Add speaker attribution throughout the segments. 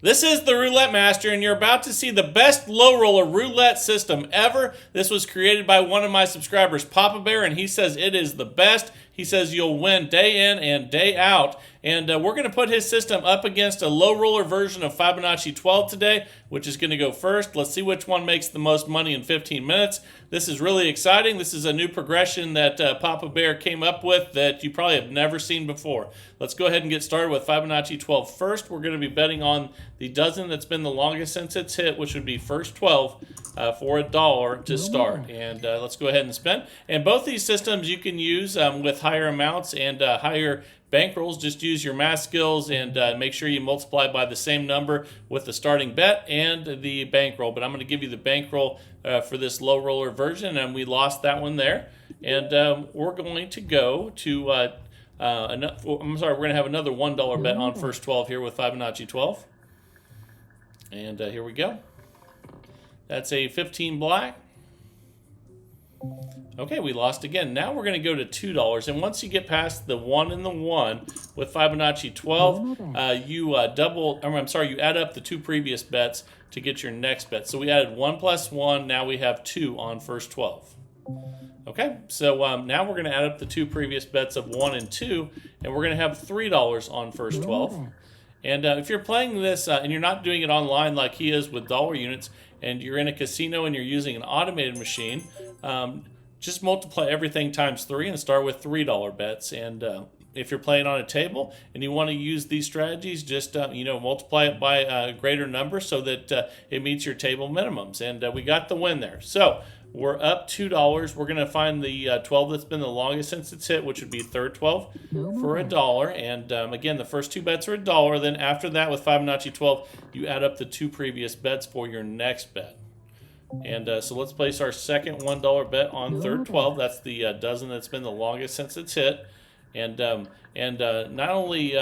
Speaker 1: This is the Roulette Master, and you're about to see the best low roller roulette system ever. This was created by one of my subscribers, Papa Bear, and he says it is the best. He says you'll win day in and day out. And we're going to put his system up against a low roller version of Fibonacci 12 today, which is going to go first. Let's see which one makes the most money in 15 minutes. This is really exciting. This is a new progression that Papa Bear came up with that you probably have never seen before. Let's go ahead and get started with Fibonacci 12 first. We're going to be betting on the dozen that's been the longest since it's hit, which would be first 12 for $1 to start. And let's go ahead and spend. And both these systems you can use with higher amounts and higher bankrolls. Just use your math skills and make sure you multiply by the same number with the starting bet and the bankroll. But I'm going to give you the bankroll for this low roller version, and we lost that one there. And we're going to go to we're going to have another $1 bet on first 12 here with Fibonacci 12. And here we go. That's a 15 black. Okay, we lost again. Now we're going to go to $2. And once you get past the 1 and the 1 with Fibonacci 12, you add up the two previous bets to get your next bet. So we added 1 plus 1. Now we have 2 on first 12. Okay, so now we're going to add up the two previous bets of 1 and 2, and we're going to have $3 on first 12. And if you're playing this and you're not doing it online like he is with dollar units, and you're in a casino and you're using an automated machine, just multiply everything times 3 and start with $3 bets. And if you're playing on a table and you want to use these strategies, just multiply it by a greater number so that it meets your table minimums. And we got the win there. So we're up $2. We're going to find the 12 that's been the longest since it's hit, which would be third 12 for $1. And again, the first two bets are $1. Then after that, with Fibonacci 12, you add up the two previous bets for your next bet. And so let's place our second $1 bet on third 12. That's the dozen that's been the longest since it's hit. And not only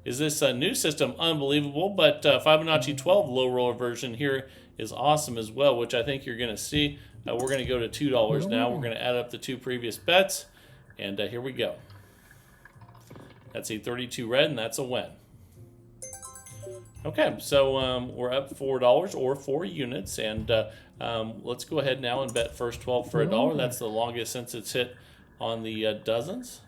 Speaker 1: is this new system unbelievable, but Fibonacci 12 low roller version here is awesome as well, which I think you're going to see. We're going to go to $2 now. We're going to add up the two previous bets, and here we go. That's a 32 red, and that's a win. Okay, so we're up $4 or 4 units, and let's go ahead now and bet first 12 for $1. That's the longest since it's hit on the dozens.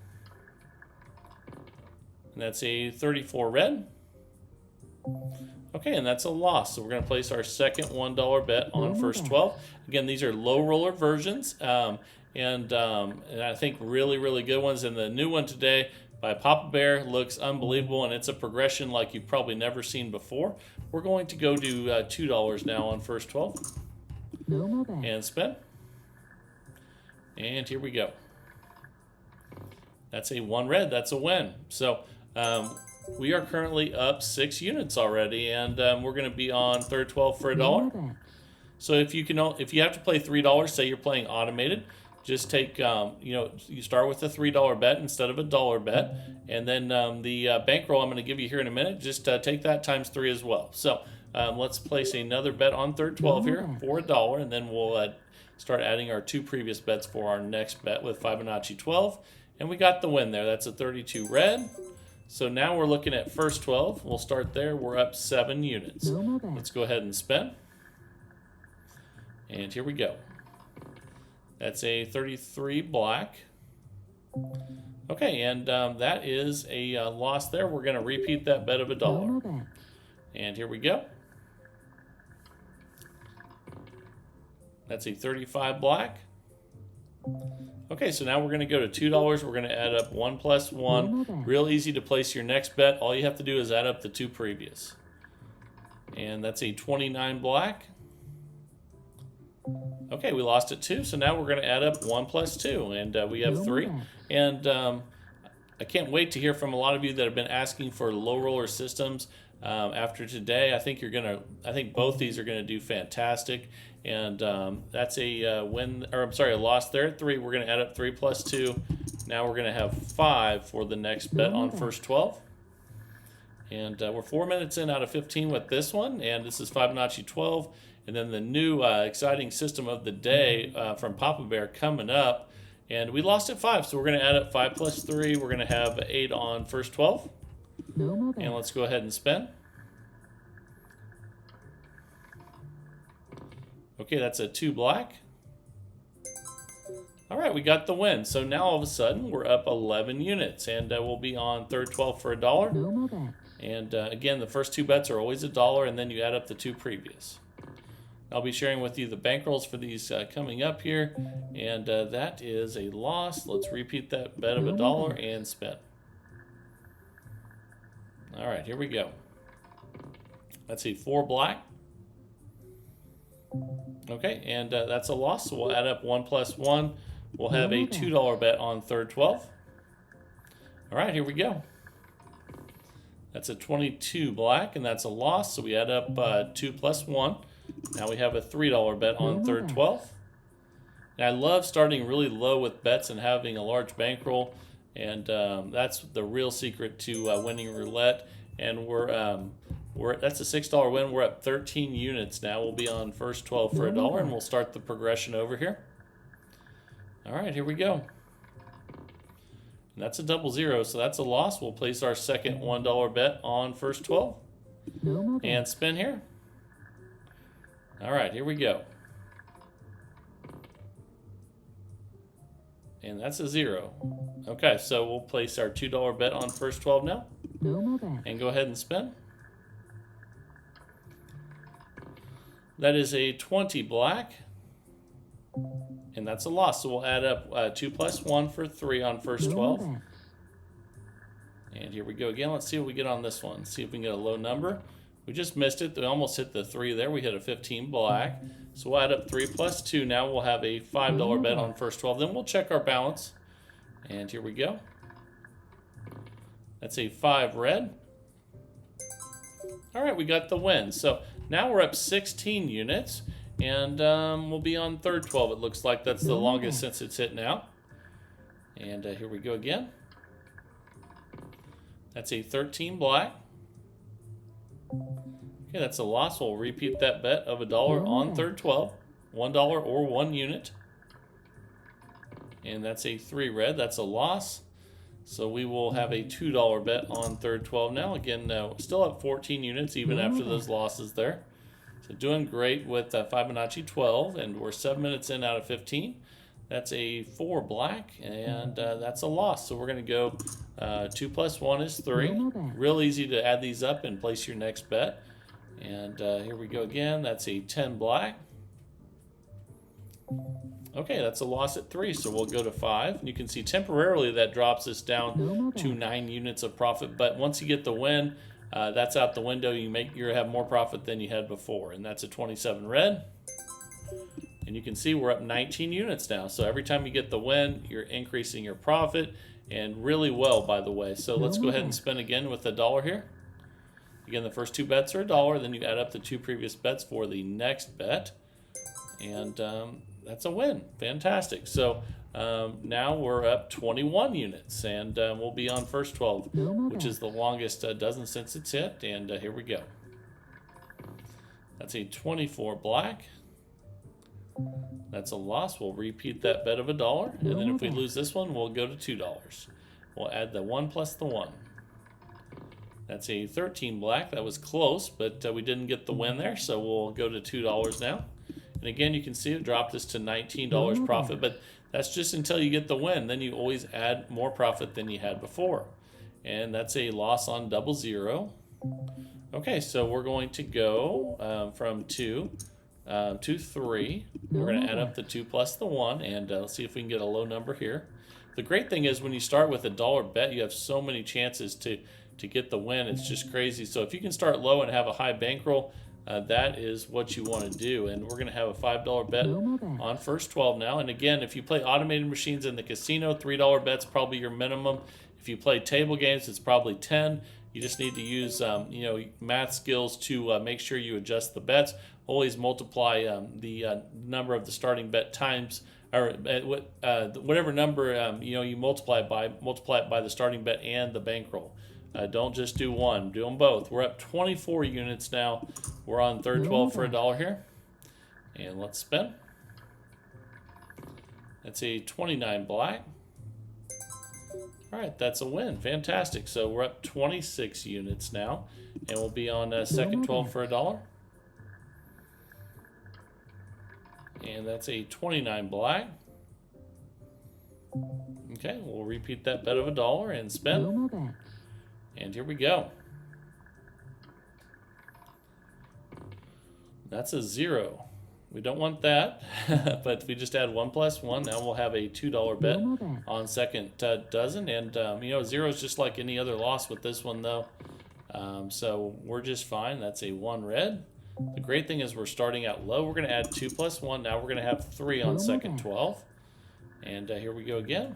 Speaker 1: And that's a 34 red. Okay, and that's a loss. So we're going to place our second $1 bet on first 12. Again, these are low roller versions, and I think really, really good ones. And the new one today by Papa Bear looks unbelievable, and it's a progression like you've probably never seen before. We're going to go to $2 now on first 12. And spin. And here we go. That's a 1 red. That's a win. So we are currently up 6 units already, and we're going to be on third 12 for $1. So if you have to play $3, say you're playing automated, just take you start with a $3 bet instead of a $1 bet, and then the bankroll I'm going to give you here in a minute, just take that times 3 as well. So let's place another bet on third 12 here for $1, and then we'll start adding our two previous bets for our next bet with Fibonacci 12, and we got the win there. That's a 32 red. So now we're looking at first 12. We'll start there. We're up 7 units. Let's go ahead and spin. And here we go. That's a 33 black. Okay, and that is a loss there. We're going to repeat that bet of $1. And here we go. That's a 35 black. Okay, so now we're going to go to $2. We're going to add up 1 plus 1. Real easy to place your next bet. All you have to do is add up the two previous. And that's a 29 black. Okay, we lost it 2, so now we're going to add up 1 plus 2, and we have 3. And I can't wait to hear from a lot of you that have been asking for low roller systems after today. I think both these are going to do fantastic. And that's a a loss there at 3. We're going to add up 3 plus 2. Now we're going to have 5 for the next bet on first 12. And we're 4 minutes in out of 15 with this one. And this is Fibonacci 12. And then the new exciting system of the day from Papa Bear coming up. And we lost at 5, so we're going to add up 5 plus 3. We're going to have 8 on first 12. And let's go ahead and spin. Okay, that's a 2 black. All right, we got the win. So now all of a sudden we're up 11 units, and we'll be on third 12 for $1.
Speaker 2: No more bets.
Speaker 1: And again, the first 2 bets are always $1, and then you add up the 2 previous. I'll be sharing with you the bankrolls for these coming up here, and that is a loss. Let's repeat that bet of $1 and spin. All right, here we go. Let's see, 4 black. Okay, and that's a loss, so we'll add up 1 plus 1. We'll have a $2 bet on third 12. All right, here we go. That's a 22 black, and that's a loss, so we add up 2 plus 1. Now we have a $3 bet on third 12. And I love starting really low with bets and having a large bankroll, and that's the real secret to winning roulette. And that's a $6 win. We're up 13 units now. We'll be on first 12 for $1, and we'll start the progression over here. All right, here we go. And that's a 00, so that's a loss. We'll place our second $1 bet on first 12 and spin here. All right, here we go. And that's a 0. Okay, so we'll place our $2 bet on first 12 now. And go ahead and spin. That is a 20 black. And that's a loss. So we'll add up 2 plus 1 for 3 on first 12. And here we go again. Let's see what we get on this one. See if we can get a low number. We just missed it. We almost hit the 3 there. We hit a 15 black. So we'll add up 3 plus 2. Now we'll have a $5 bet on first 12. Then we'll check our balance. And here we go. That's a 5 red. All right, we got the win. So now we're up 16 units. And we'll be on third 12. It looks like that's the longest since it's hit now. And here we go again. That's a 13 black. Okay, that's a loss. We'll repeat that bet of $1 on third 12. $1 or 1 unit. And that's a 3 red. That's a loss. So we will have a $2 bet on third 12 now. Again, still at 14 units even after those losses there. So doing great with Fibonacci 12, and we're 7 minutes in out of 15. That's a 4 black, and that's a loss. So we're going to go 2 plus 1 is 3. Real easy to add these up and place your next bet. And here we go again. That's a 10 black. Okay, that's a loss at 3, so we'll go to 5. And you can see temporarily that drops us down to 9 units of profit. But once you get the win, that's out the window. You have more profit than you had before, and that's a 27 red. And you can see we're up 19 units now. So every time you get the win, you're increasing your profit, and really well, by the way. So let's go ahead and spin again with $1 here. Again, the first 2 bets are $1. Then you add up the 2 previous bets for the next bet, and that's a win. Fantastic. So now we're up 21 units, and we'll be on first 12, which is the longest dozen since it's hit. And here we go. That's a 24 black. That's a loss. We'll repeat that bet of $1, and then if we lose this one, we'll go to $2. We'll add the 1 plus the 1. That's a 13 black. That was close, but we didn't get the win there, so we'll go to $2 now. And again, you can see it dropped us to $19 profit, but that's just until you get the win. Then you always add more profit than you had before. And that's a loss on 00. Okay, so we're going to go from 2 to 3. We're going to add up the 2 plus the 1, and let's see if we can get a low number here. The great thing is when you start with $1 bet, you have so many chances to get the win. It's just crazy. So if you can start low and have a high bankroll, that is what you want to do. And we're going to have a $5 bet on first 12 now. And again, if you play automated machines in the casino, $3 bet's probably your minimum. If you play table games, it's probably 10. You just need to use math skills to make sure you adjust the bets. Always multiply the number of the starting bet times, or whatever number you multiply it by the starting bet and the bankroll. Don't just do one, do them both. We're up 24 units now. We're on third 12 for $1 here. And let's spin. That's a 29 black. All right, that's a win. Fantastic. So we're up 26 units now, and we'll be on second 12 for $1. And that's a 29 black. Okay, we'll repeat that bet of $1 and spin.
Speaker 2: No more bets.
Speaker 1: And here we go. That's a 0. We don't want that, but if we just add 1 plus 1, now we'll have a $2 bet on second dozen. And, you know, 0 is just like any other loss with this one, though. So we're just fine. That's a 1 red. The great thing is we're starting out low. We're going to add 2 plus 1. Now we're going to have 3 on second 12. And here we go again.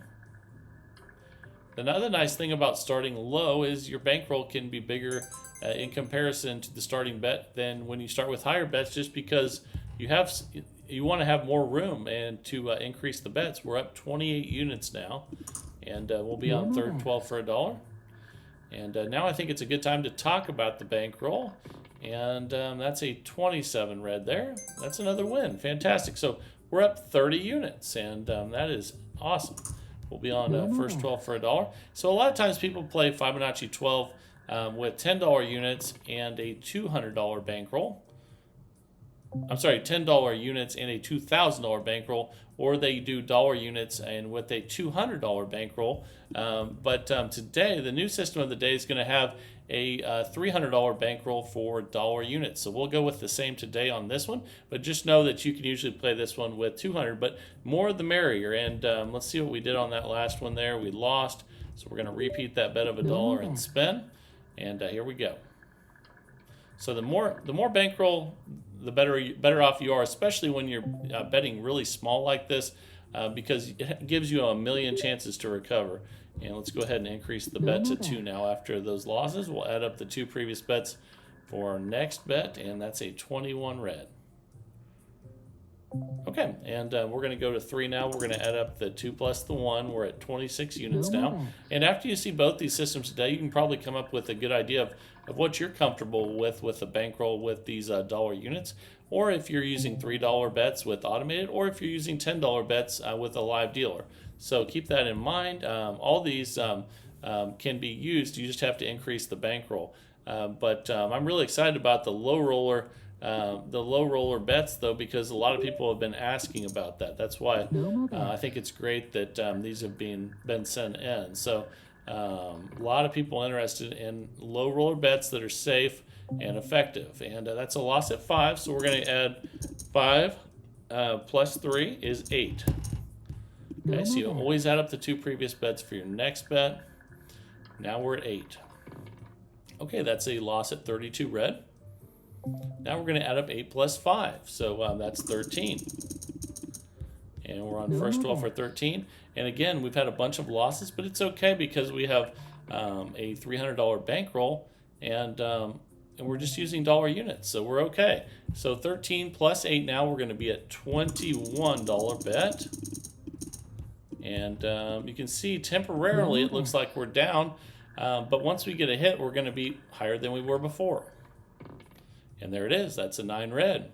Speaker 1: Another nice thing about starting low is your bankroll can be bigger in comparison to the starting bet than when you start with higher bets, just because you want to have more room and to increase the bets. We're up 28 units now, and we'll be on third 12 for $1. And now I think it's a good time to talk about the bankroll. And that's a 27 red there. That's another win. Fantastic. So we're up 30 units, and that is awesome. We'll be on first 12 for $1. So a lot of times people play Fibonacci 12 with $10 units and a $200 bankroll. I'm sorry, $10 units and a $2,000 bankroll, or they do dollar units and with a $200 bankroll. But today, the new system of the day is going to have a $300 bankroll for dollar units. So we'll go with the same today on this one, but just know that you can usually play this one with 200, but more the merrier. And let's see what we did on that last one there. We lost, so we're going to repeat that bet of $1 and spin. And here we go. So the more bankroll, the better off you are, especially when you're betting really small like this, because it gives you a million chances to recover. And let's go ahead and increase the bet to 2 now after those losses. We'll add up the 2 previous bets for our next bet, and that's a 21 red. Okay, and we're going to go to 3 now. We're going to add up the 2 plus the 1. We're at 26 units now. And after you see both these systems today, you can probably come up with a good idea of what you're comfortable with a bankroll with these dollar units, or if you're using $3 bets with automated, or if you're using $10 bets with a live dealer. So keep that in mind. All these can be used. You just have to increase the bankroll. But I'm really excited about the low roller bets, though, because a lot of people have been asking about that. That's why I think it's great that these have been sent in. So a lot of people interested in low roller bets that are safe and effective. And that's a loss at 5, so we're going to add 5 plus 3 is 8. Okay, so you always add up the 2 previous bets for your next bet. Now we're at 8. Okay, that's a loss at 32 red. Now we're going to add up 8 plus 5, so that's 13. And we're on first 12 for 13. And again, we've had a bunch of losses, but it's okay because we have a $300 bankroll, and we're just using dollar units, so we're okay. So 13 plus 8 now, we're going to be at $21 bet. And you can see temporarily it looks like we're down, but once we get a hit, we're going to be higher than we were before. And there it is. That's a 9 red.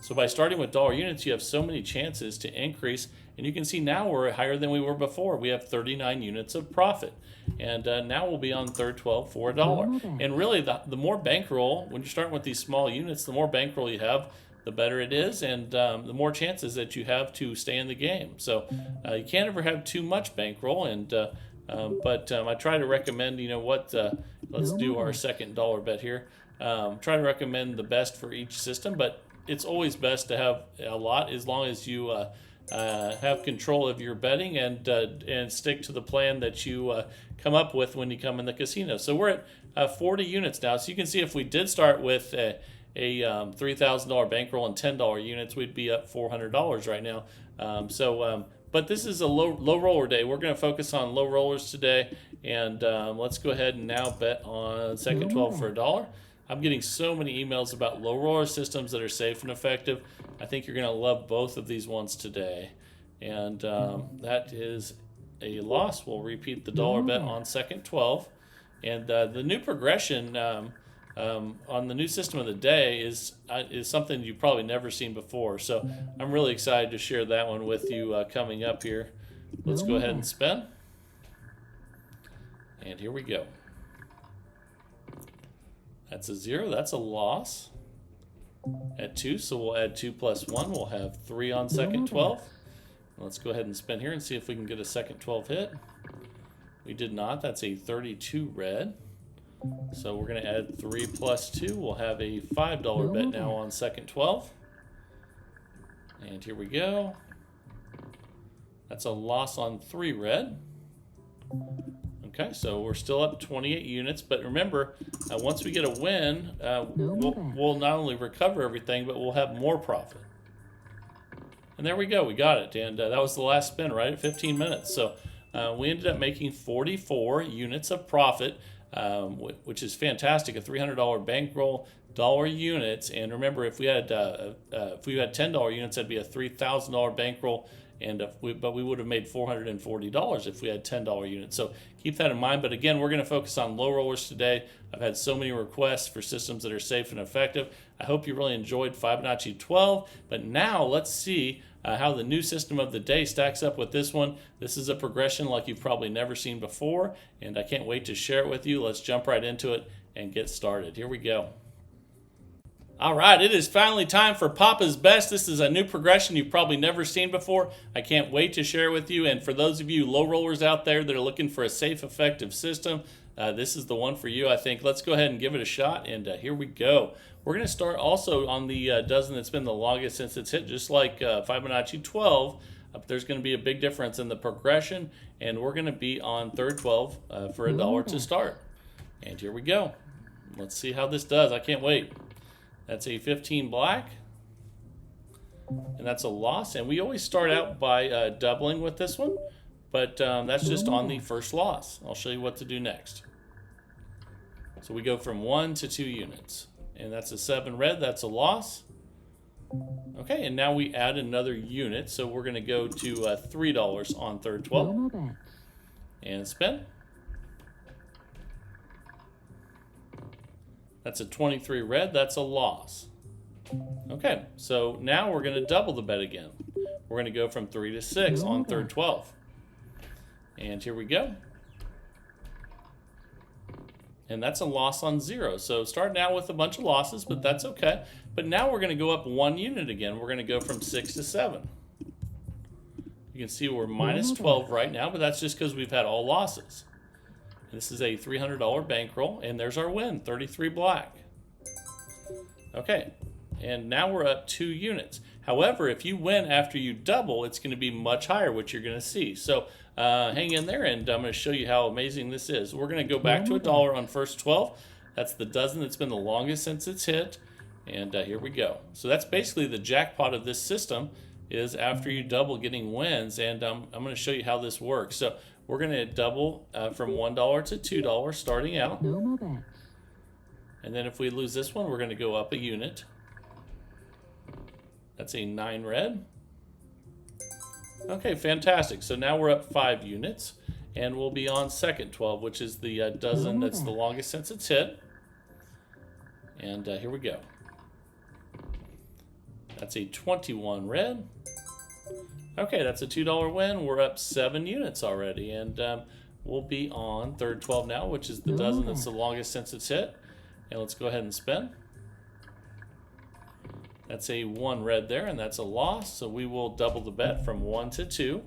Speaker 1: So by starting with dollar units, you have so many chances to increase. And you can see now we're higher than we were before. We have 39 units of profit. And now we'll be on third 12 for $1. And really, the more bankroll, when you're starting with these small units, the more bankroll you have, the better it is, and the more chances that you have to stay in the game. So you can't ever have too much bankroll. And but I try to recommend, you know what, let's do our second dollar bet here. Try to recommend the best for each system, but it's always best to have a lot as long as you have control of your betting and stick to the plan that you come up with when you come in the casino. So we're at 40 units now. So you can see if we did start with a $3,000 bankroll and $10 units, we'd be up $400 right now. But this is a low roller day. We're going to focus on low rollers today, and let's go ahead and now bet on second 12 for $1. I'm getting so many emails about low roller systems that are safe and effective. I think you're going to love both of these ones today. And that is a loss. We'll repeat the dollar bet on second 12. And the new progression on the new system of the day is something you've probably never seen before. So I'm really excited to share that one with you coming up here. Let's go ahead and spin. And here we go. That's a 0. That's a loss. at 2, so we'll add 2 plus 1. We'll have 3 on second 12. Let's go ahead and spin here and see if we can get a second 12 hit. We did not. That's a 32 red. So we're going to add 3 plus 2. We'll have a $5 bet now on second 12. And here we go. That's a loss on 3 red. Okay, so we're still up 28 units, but remember, once we get a win, we'll not only recover everything, but we'll have more profit. And there we go, we got it, and that was the last spin, right, at 15 minutes. So we ended up making 44 units of profit, which is fantastic, a $300 bankroll, dollar units. And remember, if we had $10 units, that'd be a $3,000 bankroll. But we would have made $440 if we had $10 units. So keep that in mind. But again, we're going to focus on low rollers today. I've had so many requests for systems that are safe and effective. I hope you really enjoyed Fibonacci 12. But now let's see how the new system of the day stacks up with this one. This is a progression like you've probably never seen before, and I can't wait to share it with you. Let's jump right into it and get started. Here we go. All right, it is finally time for Papa's Best. This is a new progression you've probably never seen before. I can't wait to share it with you. And for those of you low rollers out there that are looking for a safe, effective system, this is the one for you, I think. Let's go ahead and give it a shot, and here we go. We're going to start also on the dozen that's been the longest since it's hit, just like Fibonacci 12. There's going to be a big difference in the progression, and we're going to be on third 12 for $1 to start. And here we go. Let's see how this does. I can't wait. That's a 15 black, and that's a loss. And we always start out by doubling with this one, but that's just on the first loss. I'll show you what to do next. So we go from 1 to 2 units, and that's a 7 red. That's a loss. Okay, and now we add another unit, so we're going to go to $3 on third 12, and spin. That's a 23 red, that's a loss. Okay, so now we're going to double the bet again. We're going to go from 3 to 6 on third 12. And here we go. And that's a loss on 0. So starting out with a bunch of losses, but that's okay. But now we're going to go up 1 unit again. We're going to go from 6 to 7. You can see we're minus 12 right now, but that's just because we've had all losses. This is a $300 bankroll, and there's our win, 33 black. Okay, and now we're up 2 units. However, if you win after you double, it's going to be much higher, which you're going to see. So hang in there, and I'm going to show you how amazing this is. We're going to go back to $1 on first 12. That's the dozen that's been the longest since it's hit, and here we go. So that's basically the jackpot of this system, is after you double getting wins, and I'm going to show you how this works. So we're going to double from $1 to $2 starting out. And then if we lose this one, we're going to go up a unit. That's a 9 red. Okay, fantastic. So now we're up 5 units, and we'll be on second 12, which is the dozen that's the longest since it's hit. And here we go. That's a 21 red. Okay, that's a $2 win. We're up 7 units already, and we'll be on third 12 now, which is the dozen that's the longest since it's hit. And let's go ahead and spin. That's a 1 red there, and that's a loss. So we will double the bet from 1 to 2.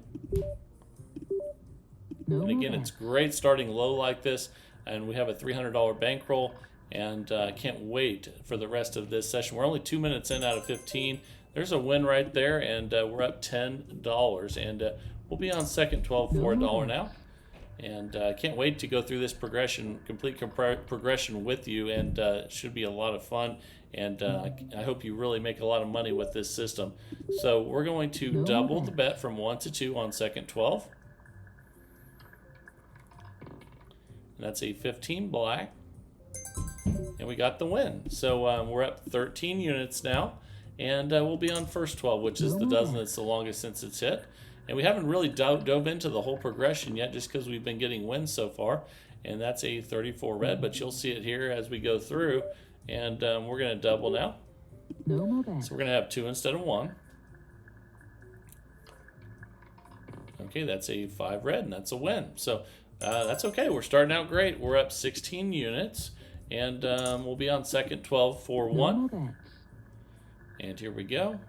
Speaker 1: And again, it's great starting low like this, and we have a $300 bankroll, and I can't wait for the rest of this session. We're only 2 minutes in out of 15. There's a win right there, and we're up $10, and we'll be on second 12 for $1 now. And I can't wait to go through this complete progression with you, and it should be a lot of fun, and I hope you really make a lot of money with this system. So we're going to double the bet from 1 to 2 on second 12. And that's a 15 black, and we got the win. So we're up 13 units now. And we'll be on first 12, which is the dozen that's the longest since it's hit. And we haven't really dove into the whole progression yet, just because we've been getting wins so far. And that's a 34 red, but you'll see it here as we go through. And we're going to double now. So we're going to have 2 instead of 1. Okay, that's a 5 red, and that's a win. So that's okay. We're starting out great. We're up 16 units, and we'll be on second 12 for 1. And here we go.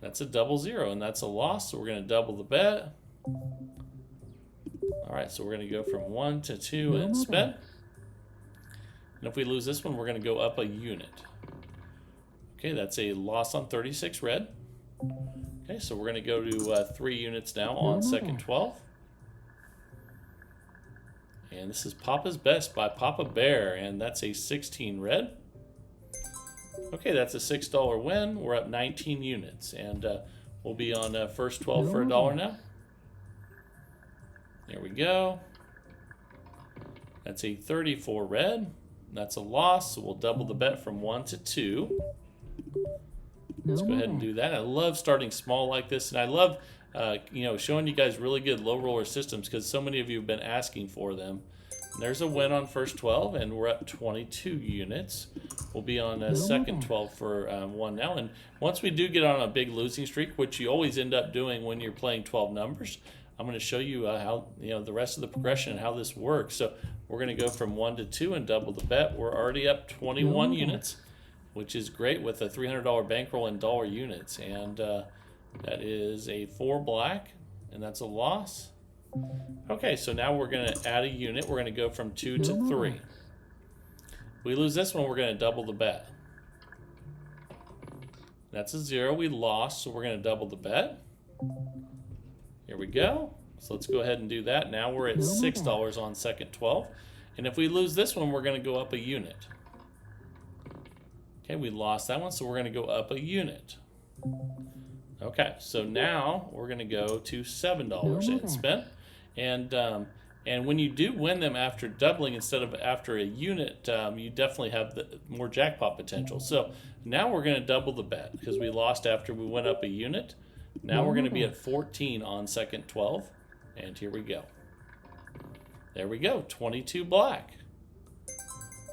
Speaker 1: That's a double zero, and that's a loss, so we're going to double the bet. All right, so we're going to go from 1 to 2 and spend. And if we lose this one, we're going to go up a unit. Okay, that's a loss on 36 red. Okay, so we're going to go to 3 units now on second 12. And this is Papa's Best by Papa Bear, and that's a 16 red. Okay, that's a $6 win. We're up 19 units, and we'll be on first 12 for $1 now. There we go. That's a 34 red. That's a loss, so we'll double the bet from 1 to 2. Let's go ahead and do that. I love starting small like this, and I love showing you guys really good low roller systems because so many of you have been asking for them. And there's a win on first 12, and we're up 22 units. We'll be on second 12 for 1 now. And once we do get on a big losing streak, which you always end up doing when you're playing 12 numbers, I'm going to show you how the rest of the progression and how this works. So we're going to go from 1 to 2 and double the bet. We're already up 21 units, which is great with a $300 bankroll in dollar units. And that is a 4 black, and that's a loss. Okay, so now we're going to add a unit. We're going to go from 2 to 3. If we lose this one, we're going to double the bet. That's a 0. We lost, so we're going to double the bet. Here we go. So let's go ahead and do that. Now we're at $6 on second 12. And if we lose this one, we're going to go up a unit. Okay, we lost that one, so we're going to go up a unit. Okay, so now we're going to go to $7 and spend. And when you do win them after doubling instead of after a unit, you definitely have more jackpot potential. So now we're going to double the bet because we lost after we went up a unit. Now we're going to be at 14 on second 12. And here we go. There we go, 22 black.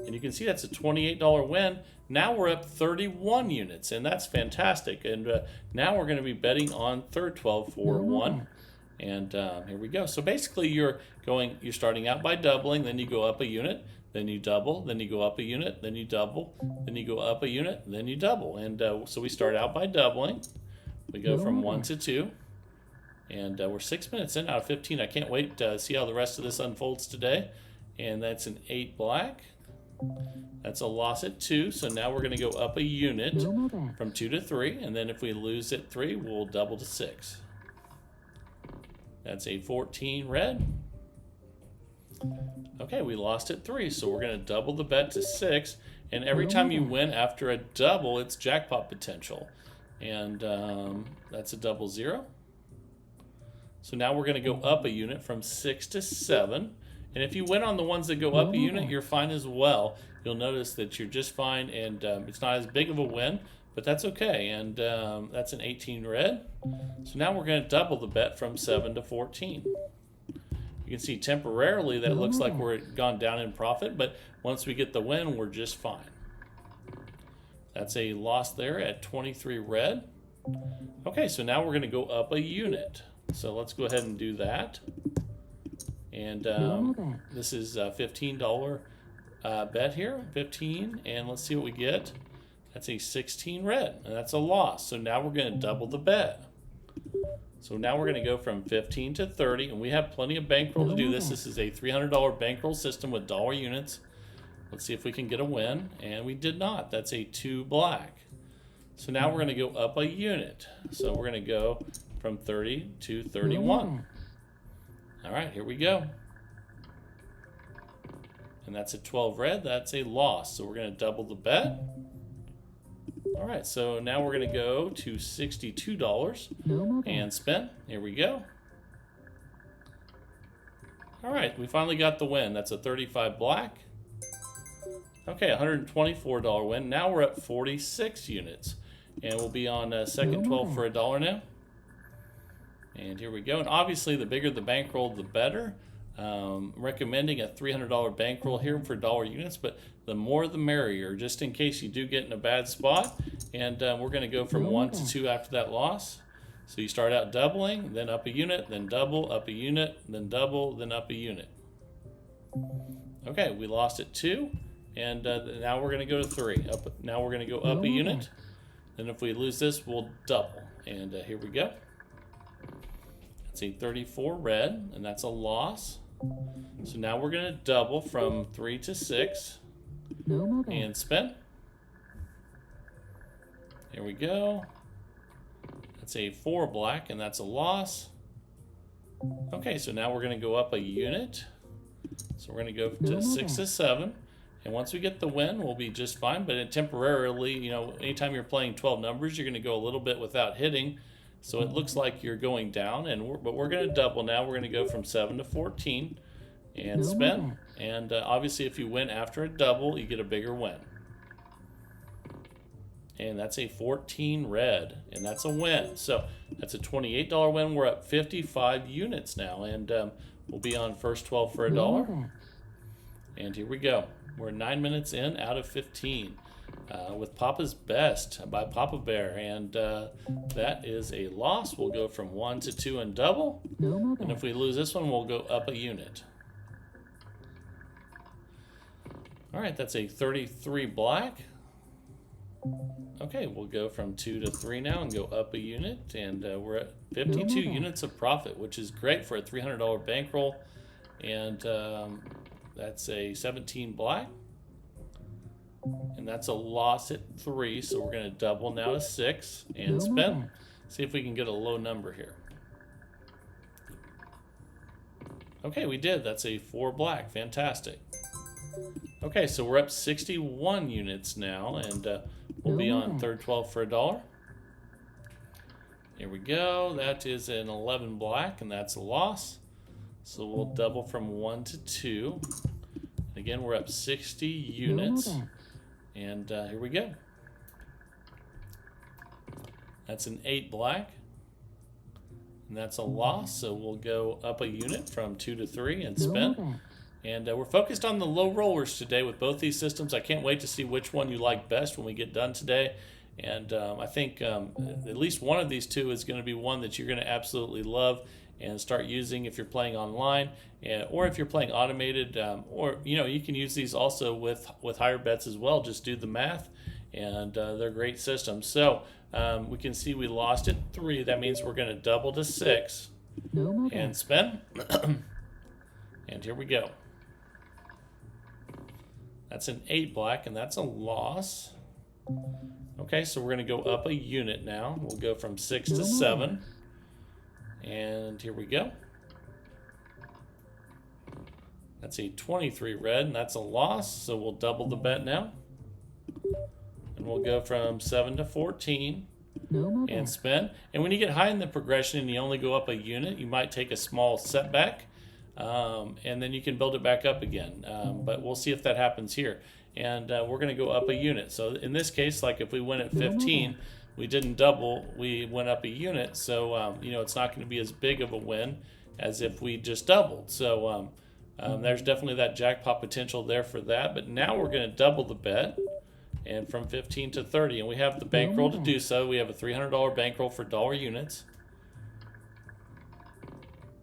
Speaker 1: And you can see that's a $28 win. Now we're up 31 units, and that's fantastic. And now we're going to be betting on third 12 for 1. And here we go. So basically you're starting out by doubling, then you go up a unit, then you double, then you go up a unit, then you double, then you go up a unit, then you double. And so we start out by doubling. We go from 1 to 2. And we're 6 minutes in out of 15. I can't wait to see how the rest of this unfolds today. And that's an 8 black. That's a loss at 2. So now we're going to go up a unit from 2 to 3. And then if we lose at 3, we'll double to 6. That's a 14 red. Okay, we lost at 3. So we're going to double the bet to 6. And every time you win after a double, it's jackpot potential. And that's a double 0. So now we're going to go up a unit from 6 to 7. And if you win on the ones that go up a unit, you're fine as well. You'll notice that you're just fine, and it's not as big of a win, but that's okay. And that's an 18 red. So now we're going to double the bet from 7 to 14. You can see temporarily that looks like we're gone down in profit, but once we get the win, we're just fine. That's a loss there at 23 red. Okay, so now we're going to go up a unit. So let's go ahead and do that. And this is a $15 bet here, 15, and let's see what we get. That's a 16 red, and that's a loss. So now we're going to double the bet. So now we're going to go from 15 to 30, and we have plenty of bankroll to do this. This is a $300 bankroll system with dollar units. Let's see if we can get a win, and we did not. That's a 2 black. So now we're going to go up a unit. So we're going to go from 30 to 31. All right, here we go. And that's a 12 red. That's a loss. So we're going to double the bet. All right, so now we're going to go to $62 and spend. Here we go. All right, we finally got the win. That's a 35 black. Okay, $124 win. Now we're at 46 units. And we'll be on second 12 for $1 now. And here we go. And obviously, the bigger the bankroll, the better. Recommending a $300 bankroll here for dollar units, but the more the merrier, just in case you do get in a bad spot. And we're going to go from 1 to 2 after that loss. So you start out doubling, then up a unit, then double, up a unit, then double, then up a unit. Okay, we lost at 2. And now we're going to go to 3. Now we're going to go up a unit. Then if we lose this, we'll double. And here we go. That's a 34 red, and that's a loss. So now we're going to double from 3 to 6. And spin. Here we go. That's a 4 black, and that's a loss. Okay, so now we're going to go up a unit. So we're going to go to 6 to 7. And once we get the win, we'll be just fine. But temporarily, you know, anytime you're playing 12 numbers, you're going to go a little bit without hitting. So it looks like you're going down. But we're going to double now. We're going to go from 7 to 14 and spin. And obviously, if you win after a double, you get a bigger win. And that's a 14 red, and that's a win. So that's a $28 win. We're up 55 units now, and we'll be on first 12 for $1. And here we go. We're 9 minutes in out of 15 with Papa's Best by Papa Bear, and that is a loss. We'll go from 1 to 2 and double, and if we lose this one, we'll go up a unit. All right, that's a 33 black. Okay, we'll go from 2 to 3 now and go up a unit, and we're at 52 units of profit, which is great for a $300 bankroll, and that's a 17 black, and that's a loss at 3, so we're going to double now to 6 and spin. See if we can get a low number here. Okay, we did. That's a 4 black. Fantastic. Okay, so we're up 61 units now, and we'll be on third 12 for $1. Here we go. That is an 11 black, and that's a loss. So we'll double from 1 to 2. Again, we're up 60 units, and here we go. That's an 8 black, and that's a loss. So we'll go up a unit from 2 to 3 and spin. And we're focused on the low rollers today with both these systems. I can't wait to see which one you like best when we get done today. And I think at least one of these two is going to be one that you're going to absolutely love and start using if you're playing online, or if you're playing automated, or you can use these also with higher bets as well. Just do the math, and they're great systems. So we can see we lost at 3. That means we're going to double to 6 and spin. And here we go. That's an 8 black, and that's a loss. Okay, so we're going to go up a unit now. We'll go from 6 to 7. And here we go. That's a 23 red, and that's a loss. So we'll double the bet now. And we'll go from 7 to 14 and spin. And when you get high in the progression and you only go up a unit, you might take a small setback. And then you can build it back up again. But we'll see if that happens here. And we're going to go up a unit. So in this case, like if we went at 15, we didn't double, we went up a unit. So, it's not going to be as big of a win as if we just doubled. So there's definitely that jackpot potential there for that. But now we're going to double the bet, and from 15 to 30. And we have the bankroll to do so. We have a $300 bankroll for dollar units.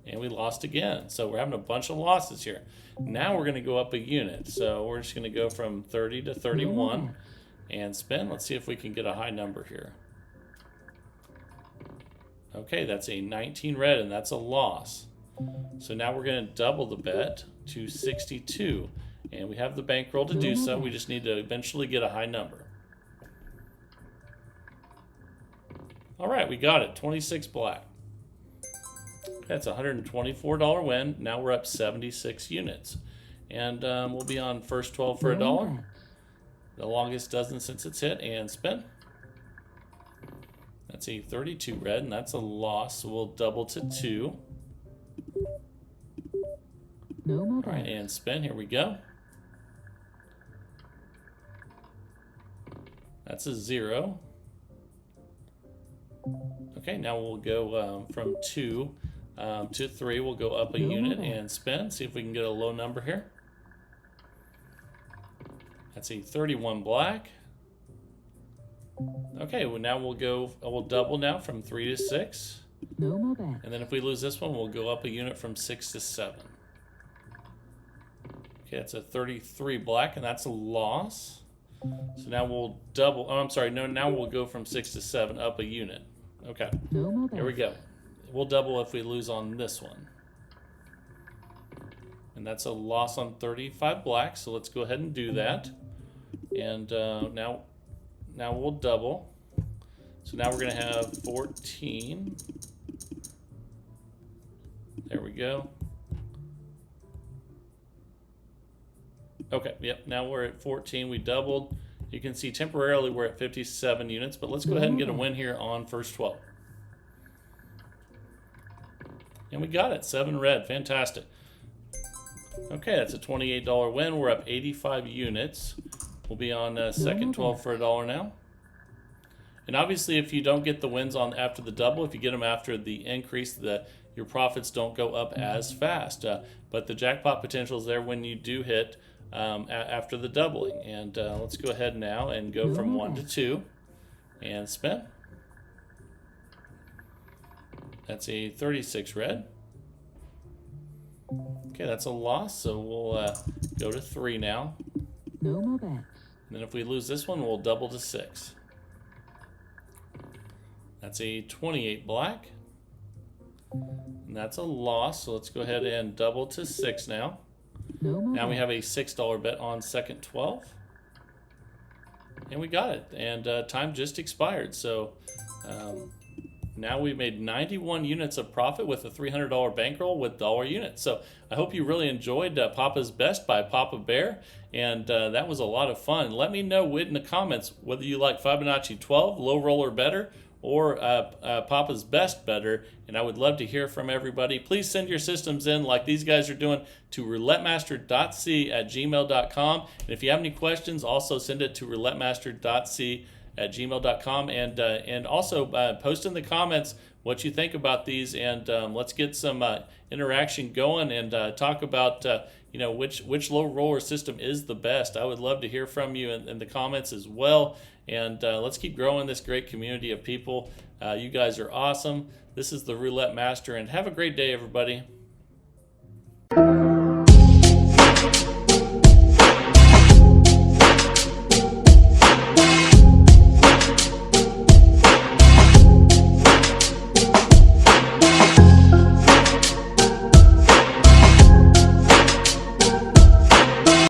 Speaker 1: And we lost again. So we're having a bunch of losses here. Now we're going to go up a unit. So we're just going to go from 30 to 31 and spin. Let's see if we can get a high number here. Okay, that's a 19 red, and that's a loss. So now we're going to double the bet to 62. And we have the bankroll to do so. We just need to eventually get a high number. All right, we got it. 26 black. That's a $124 win. Now we're up 76 units. And we'll be on first 12 for $1. The longest dozen since it's hit, and spin. That's a 32 red, and that's a loss. So we'll double to 2. All right, and spin. Here we go. That's a 0. Okay, now we'll go from 2 to 3. We'll go up a unit and spin. See if we can get a low number here. That's a 31 black. Okay, well now we'll double now from 3 to 6. And then if we lose this one, we'll go up a unit from 6 to 7. Okay, that's a 33 black, and that's a loss. So now we'll double. Oh, I'm sorry. No, now we'll go from 6 to 7 up a unit. Okay, here we go. We'll double if we lose on this one. And that's a loss on 35 black, so let's go ahead and do that. And now we'll double. So now we're going to have 14. There we go. Okay, yep, now we're at 14. We doubled. You can see temporarily we're at 57 units, but let's go ahead and get a win here on first 12. And we got it, 7 red, fantastic. Okay, that's a $28 win. We're up 85 units. We'll be on second 12 for $1 now. And obviously, if you don't get the wins on after the double, if you get them after the increase, your profits don't go up as fast. But the jackpot potential is there when you do hit after the doubling. And let's go ahead now and go from 1 to 2 and spin. That's a 36 red. Okay, that's a loss, so we'll go to 3 now.
Speaker 2: No more bets.
Speaker 1: And then if we lose this one, we'll double to 6. That's a 28 black. And that's a loss, so let's go ahead and double to 6 now.
Speaker 2: No more
Speaker 1: Now we have a $6 bet on second 12. And we got it. And time just expired, so now we've made 91 units of profit with a $300 bankroll with dollar units. So I hope you really enjoyed Papa's Best by Papa Bear, and that was a lot of fun. Let me know in the comments whether you like Fibonacci 12, low roller better, or Papa's Best better, and I would love to hear from everybody. Please send your systems in like these guys are doing to roulettemaster.c@gmail.com. And if you have any questions, also send it to roulettemaster.c@gmail.com, and also post in the comments what you think about these, and let's get some interaction going and talk about which low roller system is the best. I would love to hear from you in the comments as well, and let's keep growing this great community of people. You guys are awesome. This is the Roulette Master, and have a great day, everybody.